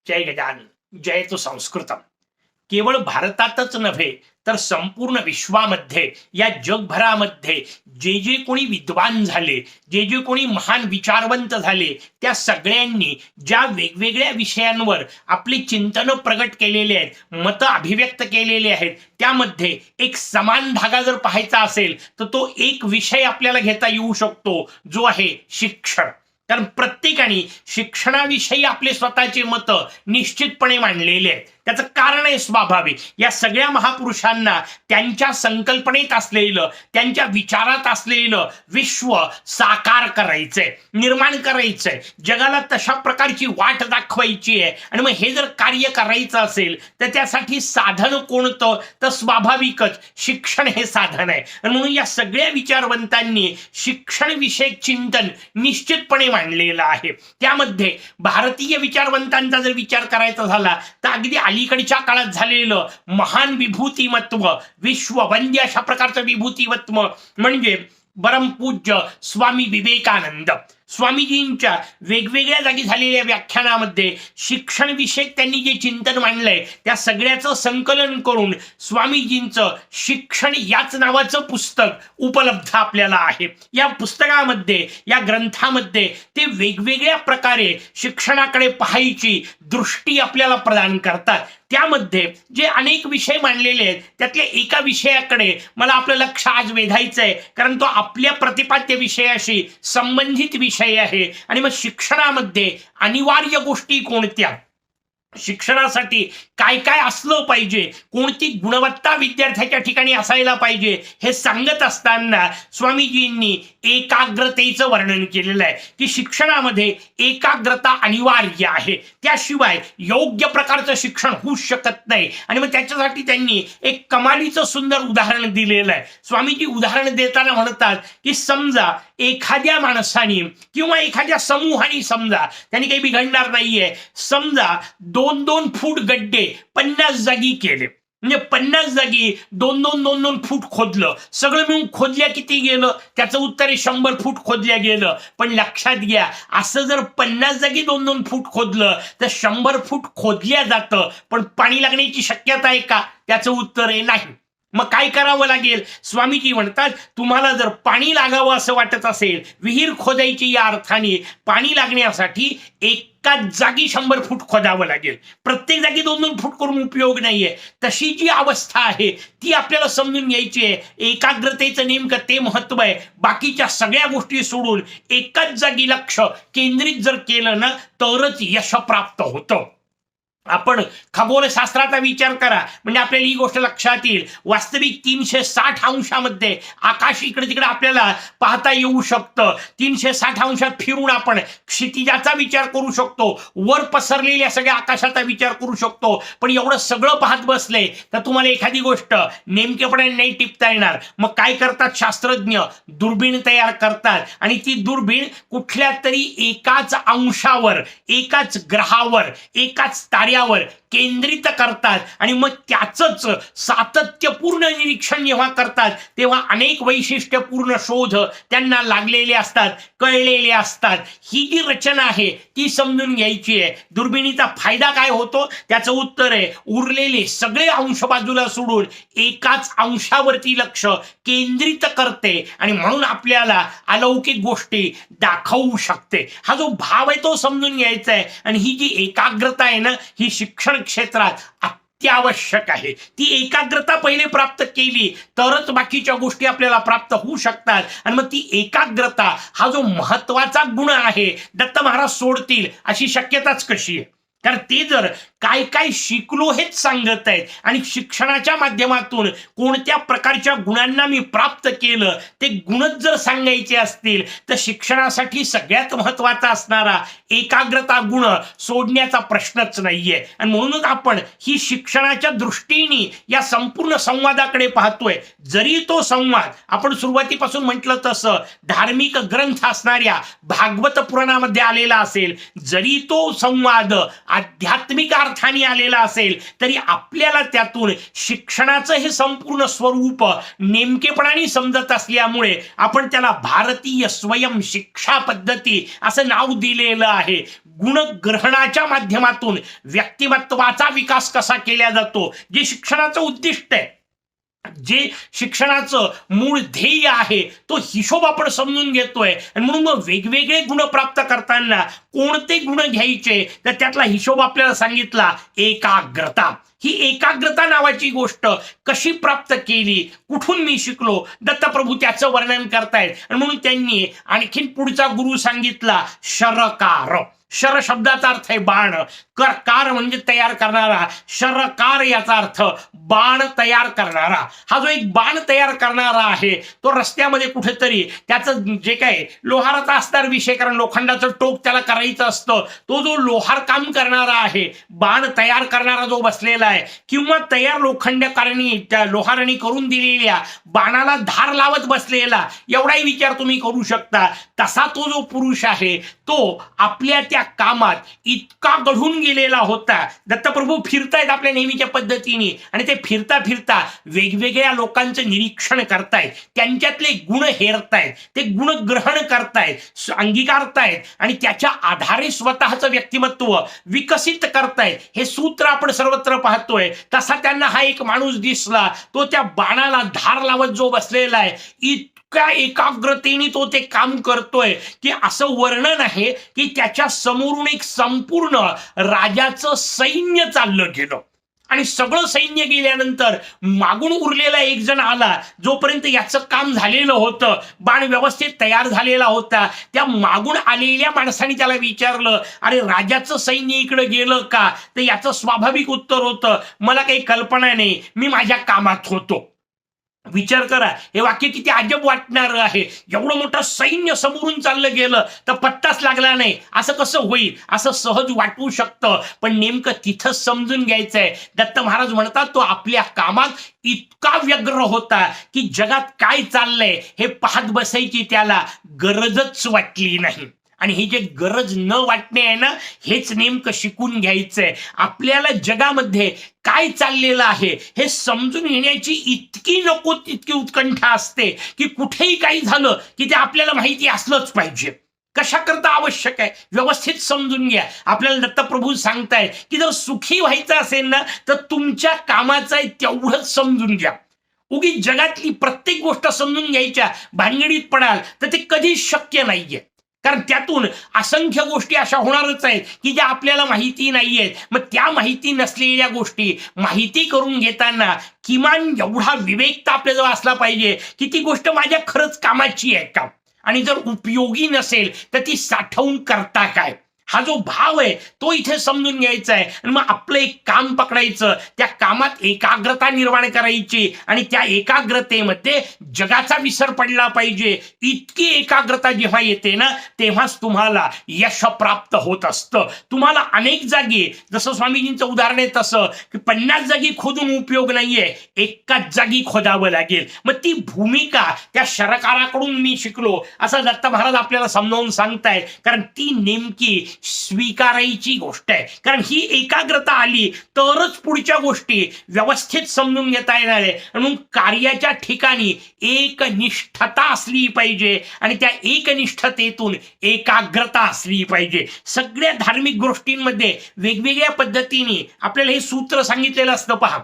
जय गजानन जयतु संस्कृतम. केवळ भारतातच नव्हे तर संपूर्ण विश्वामध्ये, या जगभरामध्ये जे जे कोणी विद्वान झाले, जे जे कोणी महान विचारवंत झाले, त्या सगळ्यांनी ज्या वेगवेगळ्या विषयांवर आपले चिंतन प्रगट केलेले आहेत, मत अभिव्यक्त केलेले आहेत, त्यामध्ये एक समान धागा जर पाहायचा असेल तर तो एक विषय आपल्याला घेता येऊ शकतो, जो आहे शिक्षण. कारण प्रत्येकाने शिक्षणाविषयी आपले स्वतःचे मत निश्चितपणे मांडलेले आहेत. त्याचं कारण आहे स्वाभाविक. या सगळ्या महापुरुषांना त्यांच्या संकल्पनेत असलेलं, त्यांच्या विचारात असलेलं विश्व साकार करायचंय, निर्माण करायचंय, जगाला तशा प्रकारची वाट दाखवायची आहे. आणि मग हे जर कार्य करायचं असेल तर त्यासाठी साधन कोणतं? तर स्वाभाविकच शिक्षण हे साधन आहे. आणि म्हणून या सगळ्या विचारवंतांनी शिक्षण विषयक चिंतन निश्चितपणे मांडलेलं आहे. त्यामध्ये भारतीय विचारवंतांचा जर विचार करायचा झाला तर अगदी अलीकडच्या काळात झालेलं महान विभूतिमत्व, विश्ववंद्य अशा प्रकारचं विभूतिमत्व म्हणजे परमपूज्य स्वामी विवेकानंद. स्वामीजींच्या वेगवेगळ्या जागी झालेल्या व्याख्यानामध्ये शिक्षण विषयक त्यांनी जे चिंतन मांडलंय त्या सगळ्याचं संकलन करून स्वामीजींचं शिक्षण याच नावाचं पुस्तक उपलब्ध आपल्याला आहे. या पुस्तकामध्ये, या ग्रंथामध्ये ते वेगवेगळ्या प्रकारे शिक्षणाकडे पाहायची दृष्टी आपल्याला प्रदान करतात. त्यामध्ये जे अनेक विषय मांडलेले आहेत त्यातल्या एका विषयाकडे मला आपलं लक्ष आज वेधायचं आहे, कारण तो आपल्या प्रतिपाद्य विषयाशी संबंधित विषय आहे. आणि मग शिक्षणामध्ये अनिवार्य गोष्टी कोणत्या, शिक्षणासाठी काय काय असलं पाहिजे, कोणती गुणवत्ता विद्यार्थ्याच्या ठिकाणी असायला पाहिजे, हे सांगत असताना स्वामीजींनी एकाग्रतेचं वर्णन केलेलं आहे की शिक्षणामध्ये एकाग्रता अनिवार्य आहे, त्याशिवाय योग्य प्रकारचं शिक्षण होऊ शकत नाही. आणि मग त्याच्यासाठी त्यांनी एक कमालीचं सुंदर उदाहरण दिलेलं आहे. स्वामीजी उदाहरण देताना म्हणतात की समजा एखाद्या माणसाने किंवा एखाद्या समूहाने, समजा त्यांनी काही बिघडणार नाहीये, समजा 2-2 फूट गड्डे 50 जागी केले, म्हणजे 50 जागी 2-2 फूट खोदलं, सगळं मिळून खोदल्या किती गेलं? त्याचं उत्तर आहे 100 फूट खोदल्या गेलं. पण लक्षात घ्या, असं जर 50 जागी 2-2 फूट खोदलं तर 100 फूट खोदल्या जातं, पण पाणी लागण्याची शक्यता आहे का? त्याचं उत्तर आहे नाही. मग काय करावं लागेल? स्वामीजी म्हणतात तुम्हाला जर पाणी लागावं असं वाटत असेल, विहीर खोदायची या अर्थाने पाणी लागण्यासाठी एकाच जागी 100 फूट खोदावं लागेल. प्रत्येक जागी 2-2 फूट करून उपयोग नाहीये. तशी जी अवस्था आहे ती आपल्याला समजून घ्यायची आहे. एकाग्रतेचं नेमकं ते महत्व आहे. बाकीच्या सगळ्या गोष्टी सोडून एकाच जागी लक्ष केंद्रित जर केलं ना तरच यश प्राप्त होतं. आपण खगोलशास्त्राचा विचार करा म्हणजे आपल्याला ही गोष्ट लक्षात येईल. वास्तविक 360 अंशामध्ये आकाश इकडे तिकडे आपल्याला पाहता येऊ शकतं. 360 अंशात फिरून आपण क्षितिजाचा विचार करू शकतो, वर पसरलेल्या सगळ्या आकाशाचा विचार करू शकतो. पण एवढं सगळं पाहत बसले तर तुम्हाला एखादी गोष्ट नेमकेपणे नाही टिपता येणार. मग काय करतात शास्त्रज्ञ? दुर्बीण तयार करतात आणि ती दुर्बीण कुठल्या तरी एकाच अंशावर, एकाच ग्रहावर, एकाच ताऱ्यावर केंद्रित करतात आणि मग त्याचंच सातत्यपूर्ण निरीक्षण जेव्हा करतात तेव्हा अनेक वैशिष्ट्यपूर्ण शोध त्यांना लागलेले असतात, कळलेले असतात. ही जी रचना आहे ती समजून घ्यायची आहे. दुर्बिणीचा फायदा काय होतो? त्याचं उत्तर आहे उरलेले सगळे अंश बाजूला सोडून एकाच अंशावरती लक्ष केंद्रित करते आणि म्हणून आपल्याला अलौकिक गोष्टी दाखवू शकते. हा जो भाव आहे तो समजून घ्यायचा आहे. आणि ही जी एकाग्रता आहे ना, ही शिक्षण क्षेत्रात अत्यावश्यक आहे. ती एकाग्रता पहिले प्राप्त केली तरच बाकीच्या गोष्टी आपल्याला प्राप्त होऊ शकतात. आणि मग ती एकाग्रता हा जो महत्वाचा गुण आहे, दत्त महाराज सोडतील अशी शक्यताच कशी आहे? कारण ते जर काय काय शिकलो हेच सांगत आहेत आणि शिक्षणाच्या माध्यमातून कोणत्या प्रकारच्या गुणांना मी प्राप्त केलं ते गुणच जर सांगायचे असतील तर शिक्षणासाठी सगळ्यात महत्वाचा असणारा एकाग्रता गुण सोडण्याचा प्रश्नच नाहीये. आणि म्हणूनच आपण ही शिक्षणाच्या दृष्टीने या संपूर्ण संवादाकडे पाहतोय. जरी तो संवाद आपण सुरुवातीपासून म्हटलं तसं धार्मिक ग्रंथ असणाऱ्या भागवत पुराणामध्ये आलेला असेल, जरी तो संवाद आध्यात्मिक अर्थाने आलेला असेल तरी आपल्याला त्यातून शिक्षणाचं हे संपूर्ण स्वरूप नेमकेपणाने समजत असल्यामुळे आपण त्याला भारतीय स्वयं शिक्षा पद्धती असं नाव दिलेलं आहे. गुणग्रहणाच्या माध्यमातून व्यक्तिमत्वाचा विकास कसा केला जातो, जे शिक्षणाचं उद्दिष्ट आहे, जे शिक्षणाचं मूळ ध्येय आहे, तो हिशोब आपण समजून घेतोय. आणि म्हणून मग वेगवेगळे गुण प्राप्त करताना कोणते गुण घ्यायचे तर त्यातला हिशोब आपल्याला सांगितला, एकाग्रता. ही एकाग्रता नावाची गोष्ट कशी प्राप्त केली, कुठून मी शिकलो, दत्तप्रभू त्याचं वर्णन करतायत. आणि म्हणून त्यांनी आणखीन पुढचा गुरु सांगितला, शरकार. शर शब्दाचा अर्थ आहे बाण, कार म्हणजे तयार करणारा, शरकार याचा अर्थ बाण तयार करणारा. हा जो एक बाण तयार करणारा आहे तो रस्त्यामध्ये कुठेतरी त्याचं जे काय लोहाराचा असणार विषय, कारण लोखंडाचं टोक त्याला करायचं असतं, तो जो लोहार काम करणारा आहे, बाण तयार करणारा जो बसलेला आहे, किंवा तयार लोखंडकारांनी त्या लोहारांनी करून दिलेल्या बाणाला धार लावत बसलेला, एवढाही विचार तुम्ही करू शकता. तसा तो जो पुरुष आहे तो आपल्या त्या कामात इतका गढून गेलेला होता. दत्तप्रभू फिरतायत आपल्या नेहमीच्या पद्धतीने आणि ते फिरता फिरता वेगवेगळ्या लोकांचं निरीक्षण करतायत, त्यांच्यातले गुण हेरतायत, ते गुण ग्रहण करतायत, अंगीकारतायत आणि त्याच्या आधारे स्वतःचं व्यक्तिमत्व विकसित करतायत. हे सूत्र आपण सर्वत्र पाहतोय. तसा त्यांना हा एक माणूस दिसला, तो त्या बाणाला धार लावत जो बसलेला आहे, इतक्या एकाग्रतेने तो ते काम करतोय की असं वर्णन आहे की त्याच्या समोरून एक संपूर्ण राजाचं सैन्य चाललं गेलं. आणि सगळं सैन्य गेल्यानंतर मागून उरलेला एक जण आला, जोपर्यंत याचं काम झालेलं होतं, बाण व्यवस्थित तयार झालेला होता, त्या मागून आलेल्या माणसाने त्याला विचारलं, अरे राजाचं सैन्य इकडे गेलं का? तर याचं स्वाभाविक उत्तर होतं, मला काही कल्पना नाही, मी माझ्या कामात होतो. विचार करा, हे वाक्य किती अजब वाटणार आहे. एवढं मोठं सैन्य समोरून चाललं गेलं तर पत्ताच लागला नाही, असं कसं होईल, असं सहज वाटू शकतं. पण नेमकं तिथंच समजून घ्यायचंय. दत्त महाराज म्हणतात, तो आपल्या कामात इतका व्यग्र होता की जगात काय चाललंय हे पाहत बसायची त्याला गरजच वाटली नाही. आणि ही जे गरज न वाटणे आहे ना, हेच नेमकं शिकून घ्यायचंय. आपल्याला जगामध्ये काय चाललेलं आहे हे समजून घेण्याची इतकी नको तितकी उत्कंठा असते की कुठेही काही झालं की ते आपल्याला माहिती असलंच पाहिजे. कशा करता आवश्यक आहे, व्यवस्थित समजून घ्या. आपल्याला दत्तप्रभू सांगतायत की जर सुखी व्हायचं असेल ना तर तुमच्या कामाचं आहे तेवढंच समजून घ्या. उगीच जगातली प्रत्येक गोष्ट समजून घ्यायच्या भानगडीत पडाल तर ते कधीच शक्य नाहीये. कारण त्यातून असंख्य गोष्टी अशा होणारच आहेत की ज्या आपल्याला माहिती नाहीयेत. मग त्या माहिती नसलेल्या गोष्टी माहिती करून घेताना किमान एवढा विवेक तर आपल्याजवळ असला पाहिजे की ती गोष्ट माझ्या खरंच कामाची आहे का, आणि जर उपयोगी नसेल तर ती साठवून करता काय. हा जो भाव आहे तो इथे समजून घ्यायचा आहे. आणि मग आपलं एक काम पकडायचं, त्या कामात एकाग्रता निर्माण करायची आणि त्या एकाग्रतेमध्ये जगाचा विसर पडला पाहिजे. इतकी एकाग्रता जेव्हा येते ना तेव्हाच तुम्हाला यश प्राप्त होत असतं. तुम्हाला अनेक जागी, जसं स्वामीजींचं उदाहरण आहे तसं, की 50 जागी खोदून उपयोग नाहीये, एकाच जागी खोदावं लागेल. मग ती भूमिका त्या शरकाराकडून मी शिकलो असं दत्त महाराज आपल्याला समजावून सांगतायत. कारण ती नेमकी स्वीकारायची गोष्ट आहे. कारण ही एकाग्रता आली तरच पुढच्या गोष्टी व्यवस्थित समजून घेता येणार आहे. म्हणून कार्याच्या ठिकाणी एकनिष्ठता असली पाहिजे आणि त्या एकनिष्ठतेतून एकाग्रता असली पाहिजे. सगळ्या धार्मिक गोष्टींमध्ये वेगवेगळ्या पद्धतीने आपल्याला हे सूत्र सांगितलेलं असतं. पहा,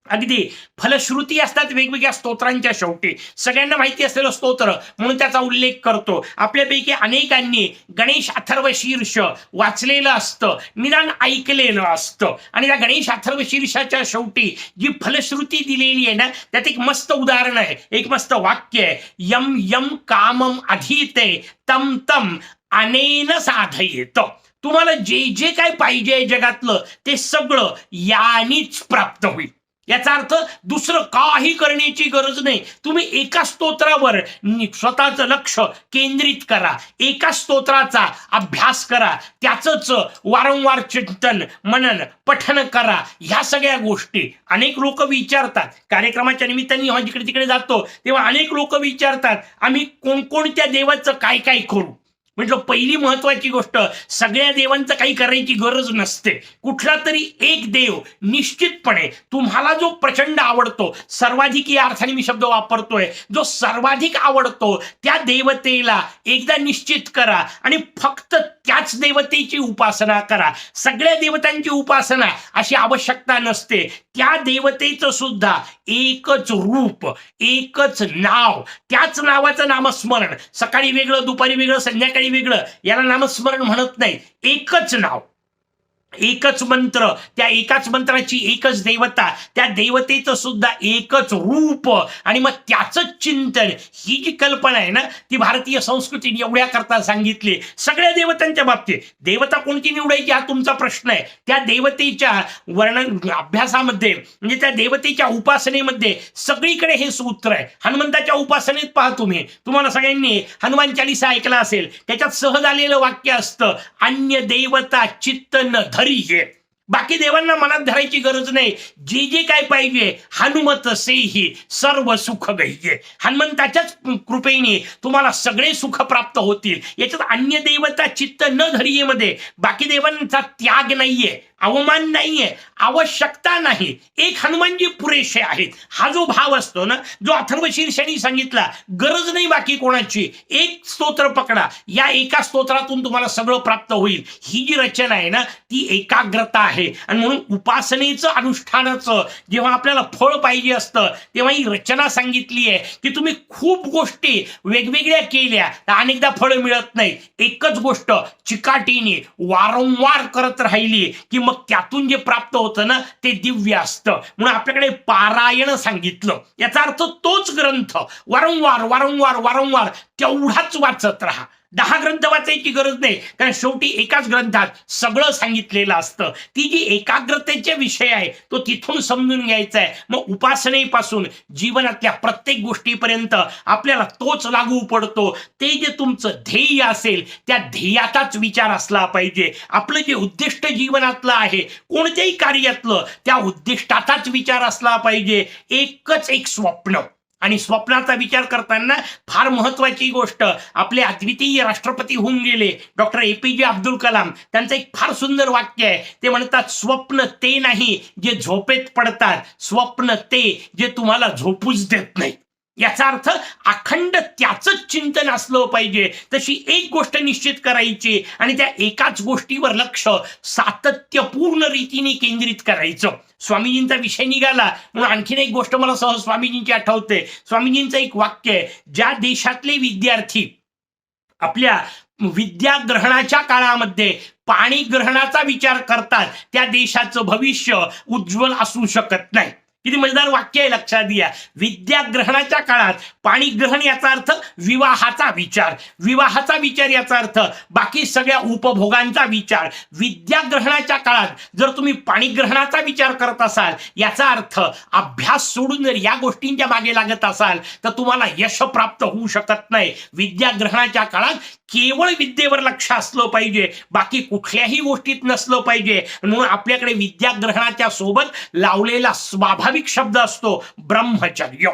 अगदी फलश्रुती असतात वेगवेगळ्या स्तोत्रांच्या शेवटी. सगळ्यांना माहिती असलेलं स्तोत्र म्हणून त्याचा उल्लेख करतो. आपल्यापैकी अनेकांनी गणेश अथर्व शीर्ष वाचलेलं असतं, निदान ऐकलेलं असतं. आणि त्या गणेश अथर्व शीर्षाच्या शेवटी जी फलश्रुती दिलेली आहे ना, त्यात एक मस्त उदाहरण आहे, एक मस्त वाक्य आहे, यम यम कामम अधीते तम तम अनेन साधयेत. तुम्हाला जे जे काय पाहिजे जगातलं ते सगळं यानीच प्राप्त होईल. याचा अर्थ दुसरं काही करण्याची गरज नाही. तुम्ही एका स्तोत्रावर स्वतःचं लक्ष केंद्रित करा, एका स्तोत्राचा अभ्यास करा, त्याचंच वारंवार चिंतन मनन पठन करा. ह्या सगळ्या गोष्टी अनेक लोक विचारतात. कार्यक्रमाच्या निमित्ताने जेव्हा जिकडे तिकडे जातो तेव्हा अनेक लोक विचारतात, आम्ही कोणकोणत्या देवाचं काय काय करू. म्हटलं पहिली महत्वाची गोष्ट, सगळ्या देवांचं काही करायची गरज नसते. कुठला तरी एक देव निश्चितपणे तुम्हाला जो प्रचंड आवडतो, सर्वाधिक या अर्थाने मी शब्द वापरतोय, जो सर्वाधिक आवडतो त्या देवतेला एकदा निश्चित करा आणि फक्त त्याच देवतेची उपासना करा. सगळ्या देवतांची उपासना अशी आवश्यकता नसते. त्या देवतेचं सुद्धा एकच रूप, एकच नाव, त्याच नावाचं नामस्मरण, सकाळी वेगळं, दुपारी वेगळं, संध्याकाळी वेगळं, याला नामस्मरण म्हणत नाही. एकच नाव, एकच मंत्र, त्या एकाच मंत्राची एकच देवता, त्या देवतेचं सुद्धा एकच रूप आणि मग त्याचं चिंतन, ही जी कल्पना आहे ना, ती भारतीय संस्कृतीने एवढ्या करता सांगितली. सगळ्या देवतांच्या बाबतीत देवता कोणती निवडायची हा तुमचा प्रश्न आहे. त्या देवतेच्या वर्णन अभ्यासामध्ये, म्हणजे त्या देवतेच्या उपासनेमध्ये सगळीकडे हे सूत्र आहे. हनुमंताच्या उपासनेत पहा तुम्ही, तुम्हाला सगळ्यांनी हनुमान चालीसा ऐकला असेल, त्याच्यात सहज आलेलं वाक्य असतं, अन्य देवता चित्त न धरिये. बाकी देवांना मनात धरायची गरज नाही. जे जे काय पाहिजे, हनुमत सेही सर्व सुख गह्ये. हनुमंताच्याच कृपेने तुम्हाला सगळे सुख प्राप्त होतील. याच्यात अन्य देवता चित्त न धरिये मध्ये बाकी देवांचा त्याग नाहीये, अवमान नाहीये, आवश्यकता नाही. एक हनुमानजी पुरेसे आहेत, हा जो भाव असतो ना, जो अथर्व शीर्षाने सांगितला, गरज नाही बाकी कोणाची, एक स्तोत्र पकडा, या एका स्तोत्रातून तुम्हाला सगळं प्राप्त होईल. ही जी रचना आहे ना, ती एकाग्रता आहे. आणि म्हणून उपासनेचं, अनुष्ठानाचं जेव्हा आपल्याला फळ पाहिजे असतं, तेव्हा ही रचना सांगितली आहे की तुम्ही खूप गोष्टी वेगवेगळ्या केल्या तर अनेकदा फळ मिळत नाही. एकच गोष्ट चिकाटीने वारंवार करत राहिली की मग त्यातून जे प्राप्त होतं ना, ते दिव्य असतं. म्हणून आपल्याकडे पारायण सांगितलं, याचा अर्थ तोच ग्रंथ वारंवार वारंवार वारंवार तेवढाच वाचत राहा. 10 ग्रंथ वाचायची गरज नाही, कारण शेवटी एकाच ग्रंथात सगळं सांगितलेलं असतं. ती जी एकाग्रतेचे विषय आहे तो तिथून समजून घ्यायचा आहे. मग उपासनेपासून जीवनातल्या प्रत्येक गोष्टीपर्यंत आपल्याला तोच लागू पडतो. ते जे तुमचं ध्येय असेल, त्या ध्येयाचाच विचार असला पाहिजे. आपलं जे उद्दिष्ट जीवनातलं आहे, कोणत्याही कार्यातलं, त्या उद्दिष्टाचाच विचार असला पाहिजे. एकच एक स्वप्न, आणि स्वप्नाचा विचार करताना फार महत्वाची गोष्ट, आपले अद्वितीय राष्ट्रपती होऊन गेले डॉक्टर APJ अब्दुल कलाम, त्यांचं एक फार सुंदर वाक्य आहे. ते म्हणतात, स्वप्न ते नाही जे झोपेत पडतात, स्वप्न ते जे तुम्हाला झोपूच देत नाही. याचा अर्थ अखंड त्याचंच चिंतन असलं पाहिजे. तशी एक गोष्ट निश्चित करायची आणि त्या एकाच गोष्टीवर लक्ष सातत्यपूर्ण रीतीने केंद्रित करायचं. स्वामीजींचा विषय निघाला म्हणून आणखीन एक गोष्ट मला सहज स्वामीजींची आठवते. स्वामीजींचं एक वाक्य आहे, ज्या देशातले विद्यार्थी आपल्या विद्याग्रहणाच्या काळामध्ये पाणी ग्रहणाचा विचार करतात, त्या देशाचं भविष्य उज्ज्वल असू शकत नाही. किती मजेदार वाक्य आहे, लक्षात घ्या. विद्याग्रहणाच्या काळात पाणी ग्रहण याचा अर्थ विवाहाचा विचार, विवाहाचा विचार याचा अर्थ बाकी सगळ्या उपभोगांचा विचार. विद्याग्रहणाच्या काळात जर तुम्ही पाणीग्रहणाचा विचार करत असाल, याचा अर्थ अभ्यास सोडून जर या गोष्टींच्या मागे लागत असाल तर तुम्हाला यश प्राप्त होऊ शकत नाही. विद्याग्रहणाच्या काळात केवळ विद्येवर लक्ष असलं पाहिजे, बाकी कुठल्याही गोष्टीत नसलं पाहिजे. म्हणून आपल्याकडे विद्याग्रहणाच्या सोबत लावलेला स्वाभाविक शब्द असतो ब्रह्मचर्य.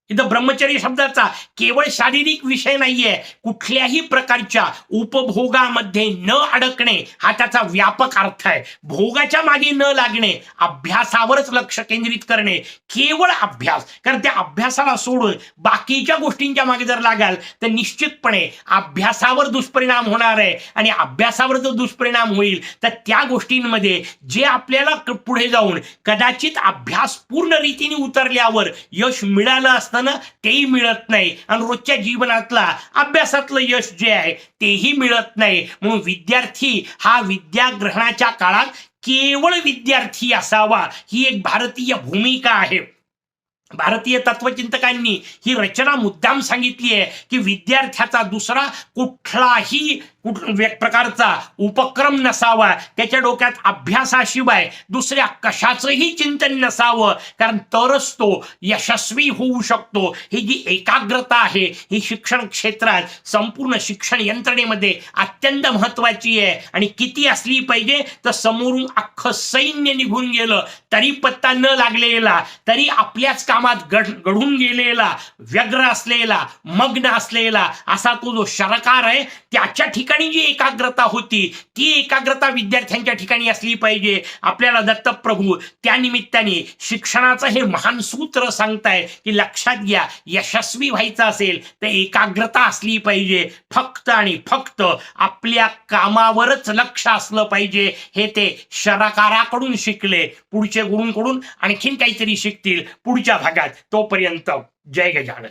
इथं ब्रह्मचर्य शब्दाचा केवळ शारीरिक विषय नाहीये, कुठल्याही प्रकारच्या उपभोगामध्ये न अडकणे हा त्याचा व्यापक अर्थ आहे. भोगाच्या मागे न लागणे, अभ्यासावरच लक्ष केंद्रित करणे, केवळ अभ्यास. कारण त्या अभ्यासाला सोडून बाकीच्या गोष्टींच्या मागे जर लागाल तर निश्चितपणे अभ्यासावर दुष्परिणाम होणार आहे. आणि अभ्यासावर जर दुष्परिणाम होईल तर त्या गोष्टींमध्ये जे आपल्याला पुढे जाऊन कदाचित अभ्यास पूर्ण रीतीने उतरल्यावर यश मिळालं असतं ना, तेही मिळत नाही. आणि रोजच्या जीवनातला अभ्यासातलं यश जे आहे तेही मिळत नाही. म्हणून विद्यार्थी हा विद्याग्रहणाच्या काळात केवळ विद्यार्थी असावा, ही एक भारतीय भूमिका आहे. भारतीय तत्वचिंतकांनी ही रचना मुद्दाम सांगितली आहे की विद्यार्थ्याचा दुसरा कुठलाही प्रकारचा उपक्रम नसावा, त्याच्या डोक्यात अभ्यासाशिवाय दुसऱ्या कशाचंही चिंतन नसावं, कारण तरच तो यशस्वी होऊ शकतो. ही जी एकाग्रता आहे ही शिक्षण क्षेत्रात, संपूर्ण शिक्षण यंत्रणेमध्ये अत्यंत महत्वाची आहे. आणि किती असली पाहिजे तर समोरून अख्खं सैन्य निघून गेलं तरी पत्ता न लागलेला, तरी आपल्याच कामात घडून गेलेला, व्यग्र असलेला, मग्न असलेला असा तो जो शरकार आहे, त्याच्या ठिकाणी जी एकाग्रता होती ती एकाग्रता विद्यार्थ्यांच्या ठिकाणी असली पाहिजे. आपल्याला दत्तप्रभू त्या निमित्ताने शिक्षणाचं हे महान सूत्र सांगताय की लक्षात घ्या, यशस्वी व्हायचं असेल तर एकाग्रता असली पाहिजे. फक्त आणि फक्त आपल्या कामावरच लक्ष असलं पाहिजे. हे ते शरकाराकडून शिकले. पुढचे गुरूंकडून आणखीन काहीतरी शिकतील पुढच्या भागात. तोपर्यंत जय गजानन.